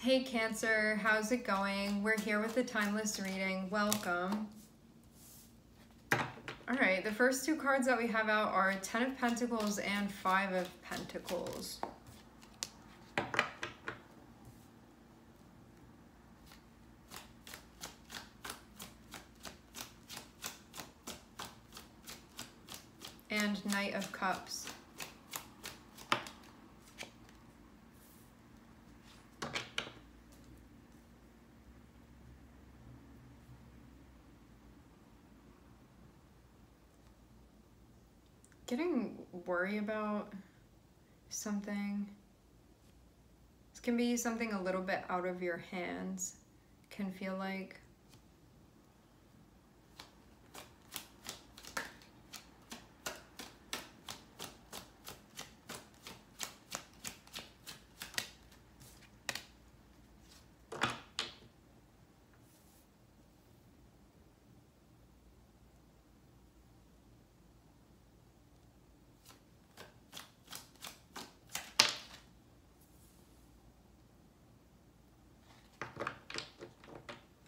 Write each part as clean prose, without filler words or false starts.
Hey Cancer, how's it going? We're here with the Timeless reading. Welcome. Alright, the first two cards that we have out are 10 of Pentacles and 5 of Pentacles. And Knight of Cups. Getting worried about something. This can be something a little bit out of your hands. Can feel like.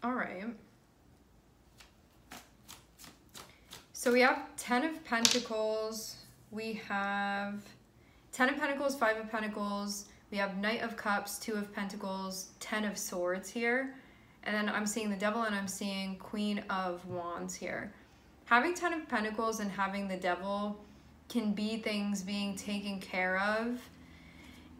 All right. So we have 10 of Pentacles. We have 10 of Pentacles, 5 of Pentacles. We have Knight of Cups, 2 of Pentacles, 10 of Swords here. And then I'm seeing the Devil and I'm seeing Queen of Wands here. Having 10 of Pentacles and having the Devil can be things being taken care of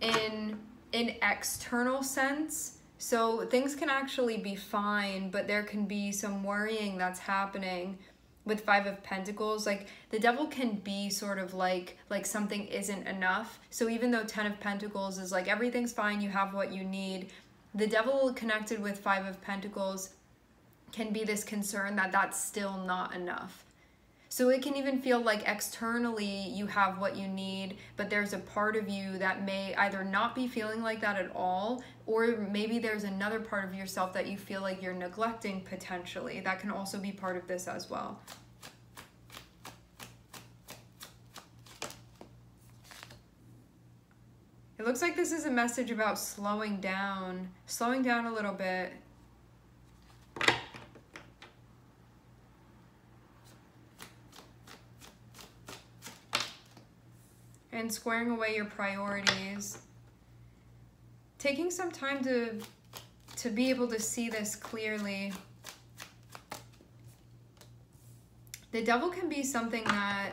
in an external sense. So things can actually be fine, but there can be some worrying that's happening with 5 of Pentacles. Like the Devil can be sort of like something isn't enough. So even though 10 of Pentacles is like everything's fine, you have what you need, the Devil connected with 5 of Pentacles can be this concern that that's still not enough. So it can even feel like externally you have what you need, but there's a part of you that may either not be feeling like that at all, or maybe there's another part of yourself that you feel like you're neglecting potentially. That can also be part of this as well. It looks like this is a message about slowing down a little bit. And squaring away your priorities. Taking some time to be able to see this clearly. The Devil can be something that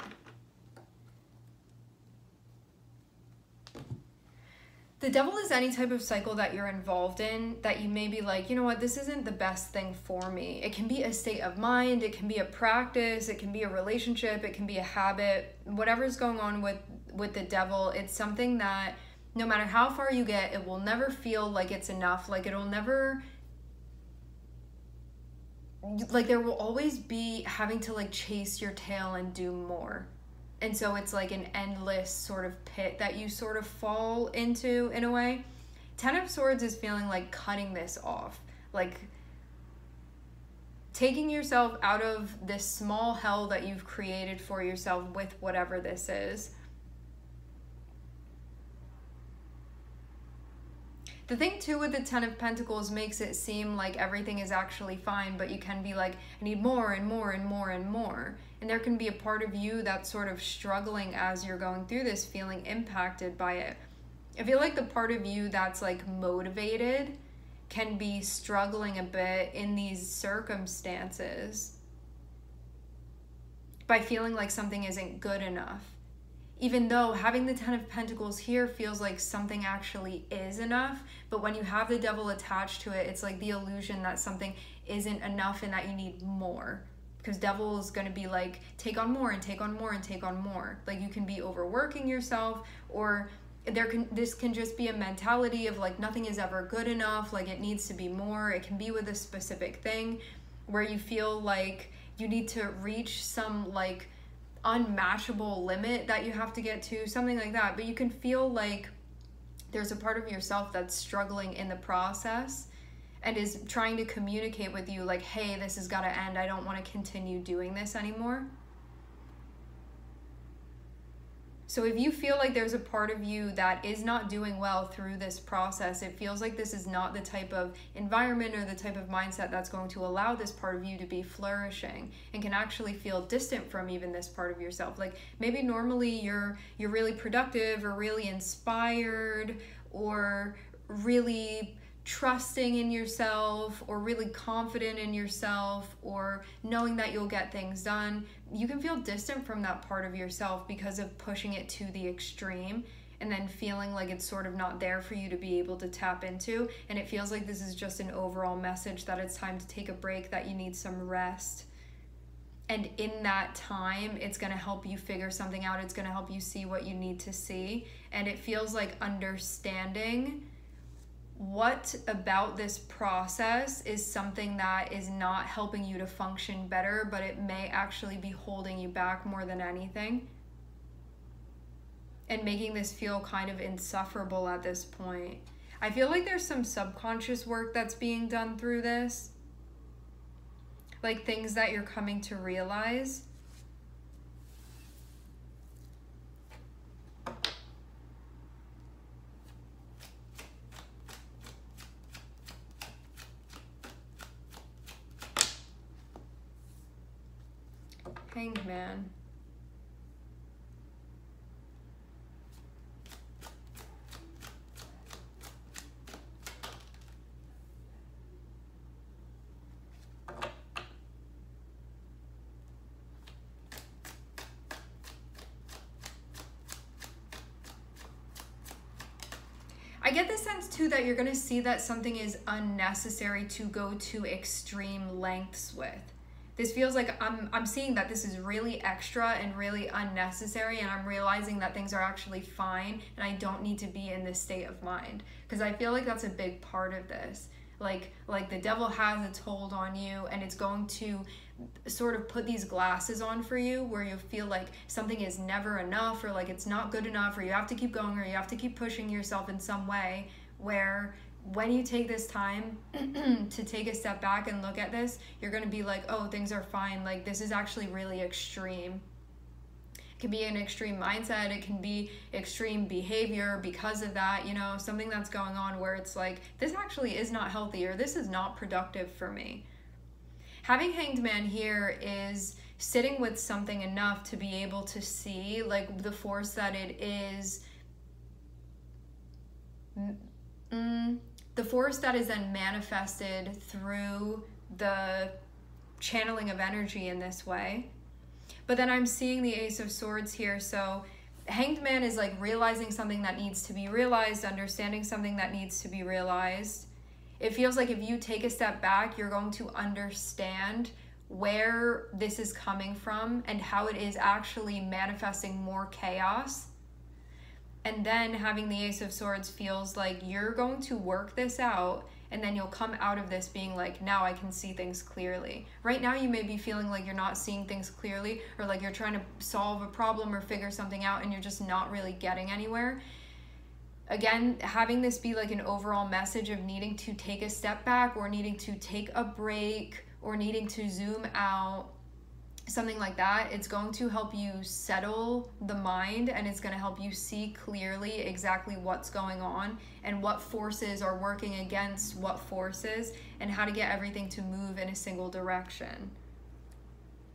the Devil is any type of cycle that you're involved in that you may be like, you know what, this isn't the best thing for me. It can be a state of mind, it can be a practice, it can be a relationship, it can be a habit. Whatever's going on with the Devil, it's something that no matter how far you get, it will never feel like it's enough. Like it'll never, like there will always be having to like chase your tail and do more. And so it's like an endless sort of pit that you sort of fall into in a way. 10 of Swords is feeling like cutting this off. Like taking yourself out of this small hell that you've created for yourself with whatever this is. The thing too with the 10 of Pentacles makes it seem like everything is actually fine, but you can be like, I need more and more and more and more. And there can be a part of you that's sort of struggling as you're going through this, feeling impacted by it. I feel like the part of you that's like motivated can be struggling a bit in these circumstances by feeling like something isn't good enough. Even though having the 10 of Pentacles here feels like something actually is enough, but when you have the Devil attached to it, it's like the illusion that something isn't enough and that you need more. Because Devil is going to be like, take on more and take on more and take on more. Like you can be overworking yourself, or this can just be a mentality of like nothing is ever good enough, like it needs to be more. It can be with a specific thing where you feel like you need to reach some like unmatchable limit that you have to get to, something like that. But you can feel like there's a part of yourself that's struggling in the process and is trying to communicate with you like, hey, this has got to end. I don't want to continue doing this anymore. So if you feel like there's a part of you that is not doing well through this process, it feels like this is not the type of environment or the type of mindset that's going to allow this part of you to be flourishing, and can actually feel distant from even this part of yourself. Like maybe normally you're really productive or really inspired or really trusting in yourself or really confident in yourself or knowing that you'll get things done. You can feel distant from that part of yourself because of pushing it to the extreme and then feeling like it's sort of not there for you to be able to tap into. And it feels like this is just an overall message that it's time to take a break, that you need some rest. And in that time, it's going to help you figure something out. It's going to help you see what you need to see. And it feels like understanding what about this process is something that is not helping you to function better, but it may actually be holding you back more than anything and making this feel kind of insufferable at this point. I feel like there's some subconscious work that's being done through this, like things that you're coming to realize. Hanged Man. I get the sense too that you're going to see that something is unnecessary to go to extreme lengths with. This feels like I'm seeing that this is really extra and really unnecessary, and I'm realizing that things are actually fine and I don't need to be in this state of mind, because I feel like that's a big part of this. Like the devil has its hold on you, and it's going to sort of put these glasses on for you where you feel like something is never enough, or like it's not good enough, or you have to keep going, or you have to keep pushing yourself in some way, where when you take this time to take a step back and look at this, you're going to be like, oh, things are fine. Like this is actually really extreme. It can be an extreme mindset. It can be extreme behavior because of that, you know, something that's going on where it's like, this actually is not healthy, or this is not productive for me. Having Hanged Man here is sitting with something enough to be able to see like the force that it is, the force that is then manifested through the channeling of energy in this way. But then I'm seeing the Ace of Swords here. So Hanged Man is like realizing something that needs to be realized, understanding something that needs to be realized. It feels like if you take a step back, you're going to understand where this is coming from and how it is actually manifesting more chaos. And then having the Ace of Swords feels like you're going to work this out, and then you'll come out of this being like, now I can see things clearly. Right now you may be feeling like you're not seeing things clearly, or like you're trying to solve a problem or figure something out and you're just not really getting anywhere. Again, having this be like an overall message of needing to take a step back, or needing to take a break, or needing to zoom out, something like that. It's going to help you settle the mind, and it's going to help you see clearly exactly what's going on and what forces are working against what forces, and how to get everything to move in a single direction.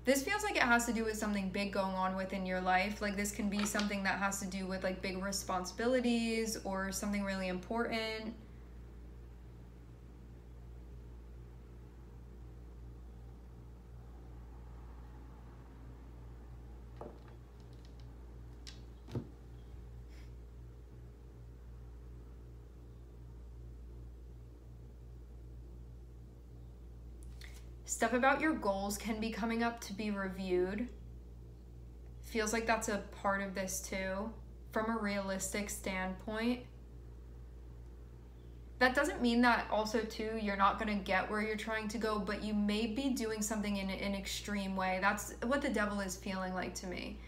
This feels like it has to do with something big going on within your life. Like this can be something that has to do with like big responsibilities or something really important. Stuff about your goals can be coming up to be reviewed. Feels like that's a part of this too, from a realistic standpoint. That doesn't mean that also too you're not going to get where you're trying to go, but you may be doing something in an extreme way. That's what the devil is feeling like to me.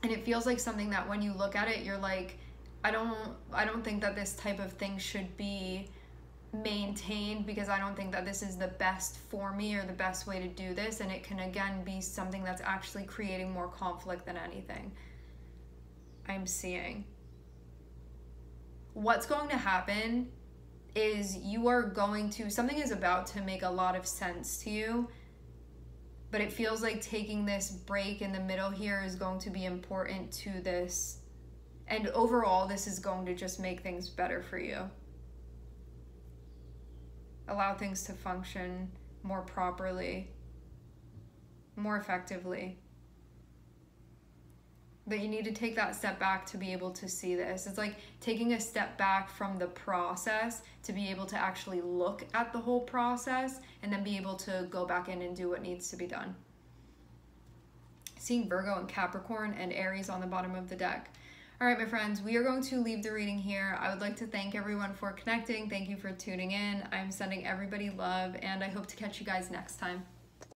And it feels like something that when you look at it, you're like, I don't think that this type of thing should be maintained, because I don't think that this is the best for me or the best way to do this. And it can again be something that's actually creating more conflict than anything. I'm seeing. What's going to happen is something is about to make a lot of sense to you, but it feels like taking this break in the middle here is going to be important to this. And overall, this is going to just make things better for you. Allow things to function more properly, more effectively. But you need to take that step back to be able to see this. It's like taking a step back from the process to be able to actually look at the whole process and then be able to go back in and do what needs to be done. Seeing Virgo and Capricorn and Aries on the bottom of the deck. All right, my friends, we are going to leave the reading here. I would like to thank everyone for connecting. Thank you for tuning in. I'm sending everybody love, and I hope to catch you guys next time.